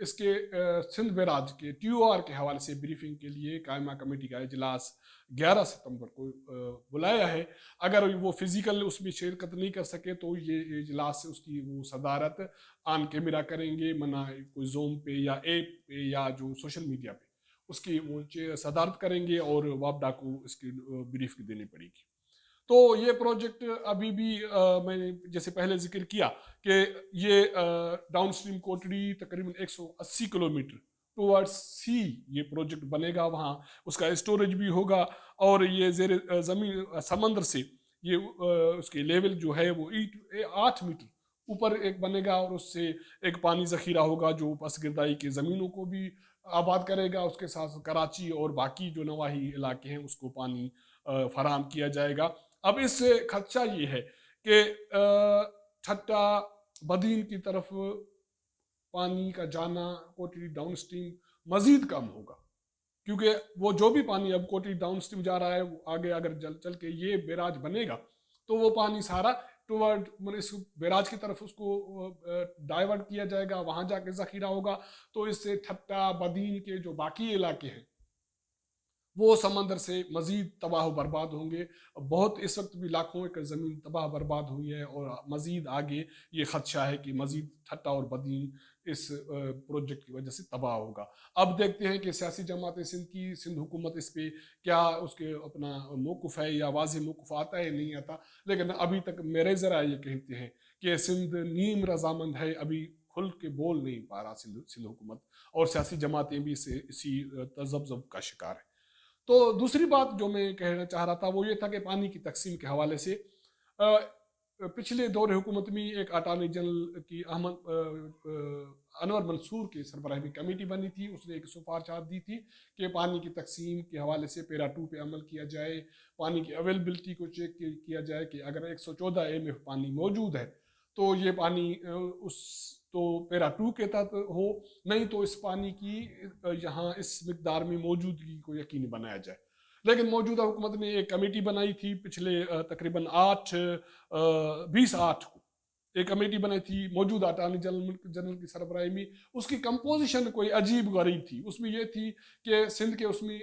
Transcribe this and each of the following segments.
اس کے سندھ بیراج کے TOR کے حوالے سے بریفنگ کے لیے قائمہ کمیٹی کا اجلاس 11 ستمبر کو بلایا ہے. اگر وہ فزیکل اس میں شرکت نہیں کر سکے تو یہ اجلاس اس کی وہ صدارت آن کیمرہ کریں گے، کوئی زوم پہ یا ایپ پہ یا جو سوشل میڈیا پہ اس کی وہ صدارت کریں گے، اور وابڈا کو اس کی بریف دینی پڑے گی. تو یہ پروجیکٹ ابھی بھی میں نے جیسے پہلے ذکر کیا کہ یہ ڈاؤن اسٹریم کوٹڑی تقریباً 180 کلومیٹر ٹوورڈ سی یہ پروجیکٹ بنے گا. وہاں اس کا اسٹوریج بھی ہوگا، اور یہ زیر زمین سمندر سے یہ اس کے لیول جو ہے وہ 8 میٹر اوپر ایک بنے گا، اور اس سے ایک پانی ذخیرہ ہوگا جو پس گردائی کے زمینوں کو بھی آباد کرے گا. اس کے ساتھ کراچی اور باقی جو نواحی علاقے ہیں اس کو پانی فراہم کیا جائے گا. اب اس سے خدشہ یہ ہے کہ ٹھٹا بدین کی طرف پانی کا جانا کوٹڑی ڈاؤن اسٹریم مزید کم ہوگا، کیونکہ وہ جو بھی پانی اب کوٹڑی ڈاؤن اسٹریم جا رہا ہے وہ آگے اگر چل کے یہ بیراج بنے گا تو وہ پانی سارا ٹوورڈ اس بیراج کی طرف اس کو ڈائیورٹ کیا جائے گا، وہاں جا کے ذخیرہ ہوگا. تو اس سے ٹھٹا بدین کے جو باقی علاقے ہیں وہ سمندر سے مزید تباہ و برباد ہوں گے. بہت اس وقت بھی لاکھوں ایکڑ زمین تباہ برباد ہوئی ہے، اور مزید آگے یہ خدشہ ہے کہ مزید ٹھٹا اور بدین اس پروجیکٹ کی وجہ سے تباہ ہوگا. اب دیکھتے ہیں کہ سیاسی جماعت سندھ حکومت اس پہ کیا اس کے اپنا موقف ہے، یا واضح موقف آتا ہے نہیں آتا. لیکن ابھی تک میرے ذرائع یہ کہتے ہیں کہ سندھ نیم رضامند ہے، ابھی کھل کے بول نہیں پا رہا سندھ حکومت، اور سیاسی جماعتیں بھی اسی تذبذب کا شکار ہیں. تو دوسری بات جو میں کہنا چاہ رہا تھا وہ یہ تھا کہ پانی کی تقسیم کے حوالے سے پچھلے دور حکومت میں ایک اٹارنی جنرل کی انور منصور کے سربراہی میں کمیٹی بنی تھی. اس نے ایک سفارشات دی تھی کہ پانی کی تقسیم کے حوالے سے پیرا 2 پہ عمل کیا جائے، پانی کی اویلیبلٹی کو چیک کیا جائے کہ اگر 114 MF پانی موجود ہے تو یہ پانی تو پیرا 2 کے تحت ہو، نہیں تو اس پانی کی یہاں اس مقدار میں موجودگی کو یقینی بنایا جائے. لیکن موجودہ حکومت نے ایک کمیٹی بنائی تھی پچھلے تقریباً 20/8 کو ایک کمیٹی بنائی تھی موجودہ اٹارنی جنرل کی سربراہی میں. اس کی کمپوزیشن کوئی عجیب غریب تھی. اس میں یہ تھی کہ سندھ کے اس میں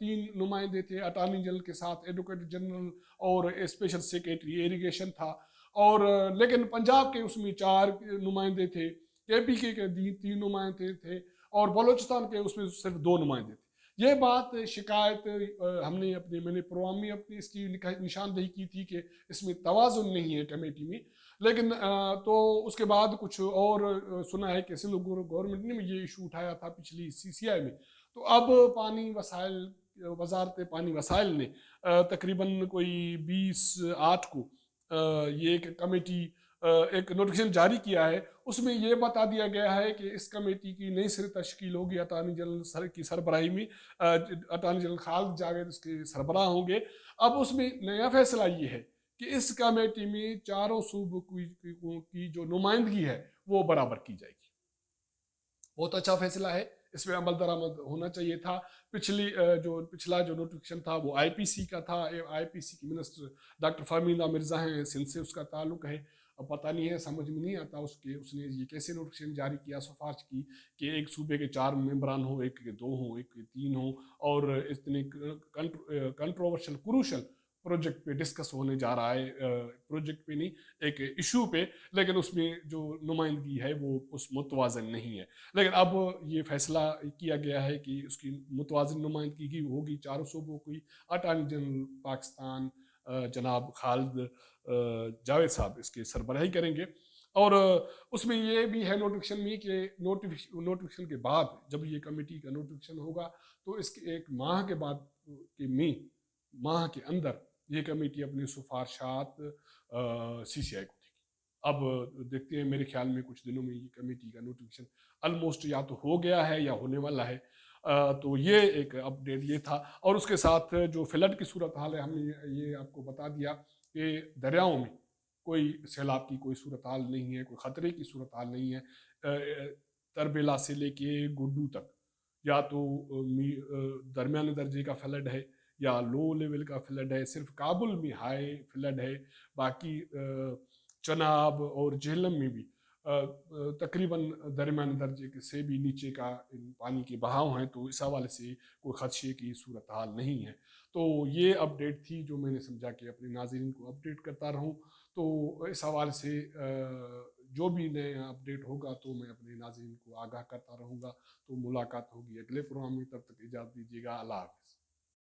3 نمائندے تھے اٹارنی جنرل کے ساتھ، ایڈوکیٹ جنرل اور اسپیشل سیکریٹری ایریگیشن تھا، اور لیکن پنجاب کے اس میں 4 نمائندے تھے، KPK کے 3 نمائندے تھے، اور بلوچستان کے اس میں صرف 2 نمائندے تھے. یہ بات شکایت ہم نے میں نے پروگرام میں اپنی اس کی نشاندہی کی تھی کہ اس میں توازن نہیں ہے کمیٹی میں. لیکن تو اس کے بعد کچھ اور سنا ہے کہ سندھ گورنمنٹ نے یہ ایشو اٹھایا تھا پچھلی CCI میں. تو اب پانی وسائل وزارت پانی وسائل نے تقریباً کوئی 20/8 کو یہ ایک کمیٹی ایک نوٹیفکیشن جاری کیا ہے. اس میں یہ بتا دیا گیا ہے کہ اس کمیٹی کی نئی سر تشکیل ہوگی اٹارنی جنرل کی سربراہی میں، اٹارنی جنرل خالد جاوید اس کے سربراہ ہوں گے. اب اس میں نیا فیصلہ یہ ہے کہ اس کمیٹی میں 4 صوبوں کی جو نمائندگی ہے وہ برابر کی جائے گی. بہت اچھا فیصلہ ہے، اس پہ عمل درآمد ہونا چاہیے تھا. پچھلا جو نوٹیفکیشن تھا وہ IPC کا تھا. IPC کی منسٹر ڈاکٹر فہمیدہ مرزا ہیں، سندھ سے اس کا تعلق ہے. اب پتہ نہیں ہے، سمجھ میں نہیں آتا اس نے یہ کیسے نوٹیفکیشن جاری کیا سفارش کی کہ ایک صوبے کے 4 ممبران ہوں، ایک کے 2 ہوں، ایک کے 3 ہوں، اور اتنے کنٹروورشل کروشل پروجیکٹ پہ ڈسکس ہونے جا رہا ہے. پروجیکٹ پہ نہیں، ایک ایشو پہ، لیکن اس میں جو نمائندگی ہے وہ اس متوازن نہیں ہے. لیکن اب یہ فیصلہ کیا گیا ہے کہ اس کی متوازن نمائندگی ہوگی 4 صوبوں کی. اٹارنی جنرل پاکستان جناب خالد جاوید صاحب اس کے سربراہی کریں گے. اور اس میں یہ بھی ہے نوٹیفکیشن میں کہ نوٹیفکیشن کے بعد جب یہ کمیٹی کا نوٹیفکیشن ہوگا تو اس کے 1 ماہ کے بعد ماہ کے اندر یہ کمیٹی اپنی سفارشات CCI کو دے گی. اب دیکھتے ہیں، میرے خیال میں کچھ دنوں میں یہ کمیٹی کا نوٹیفکیشن آلموسٹ یا تو ہو گیا ہے یا ہونے والا ہے. تو یہ ایک اپڈیٹ یہ تھا. اور اس کے ساتھ جو فلڈ کی صورتحال ہے، ہم نے یہ آپ کو بتا دیا کہ دریاؤں میں کوئی سیلاب کی کوئی صورتحال نہیں ہے، کوئی خطرے کی صورتحال نہیں ہے. تربیلا سے لے کے گڈو تک یا تو درمیانے درجے کا فلڈ ہے یا لو لیول کا فلڈ ہے. صرف کابل میں ہائی فلڈ ہے، باقی چناب اور جہلم میں بھی تقریباً درمیانے درجے کے سے بھی نیچے کا پانی کے بہاؤ ہیں، تو اس حوالے سے کوئی خدشے کی صورتحال نہیں ہے۔ تو یہ اپڈیٹ تھی جو میں نے سمجھا کہ اپنے ناظرین کو اپڈیٹ کرتا رہوں۔ تو اس حوالے سے جو بھی نیا اپڈیٹ ہوگا تو میں اپنے ناظرین کو آگاہ کرتا رہوں گا۔ تو ملاقات ہوگی اگلے پروگرام میں، تب تک اجازت دیجیے گا، اللہ حافظ۔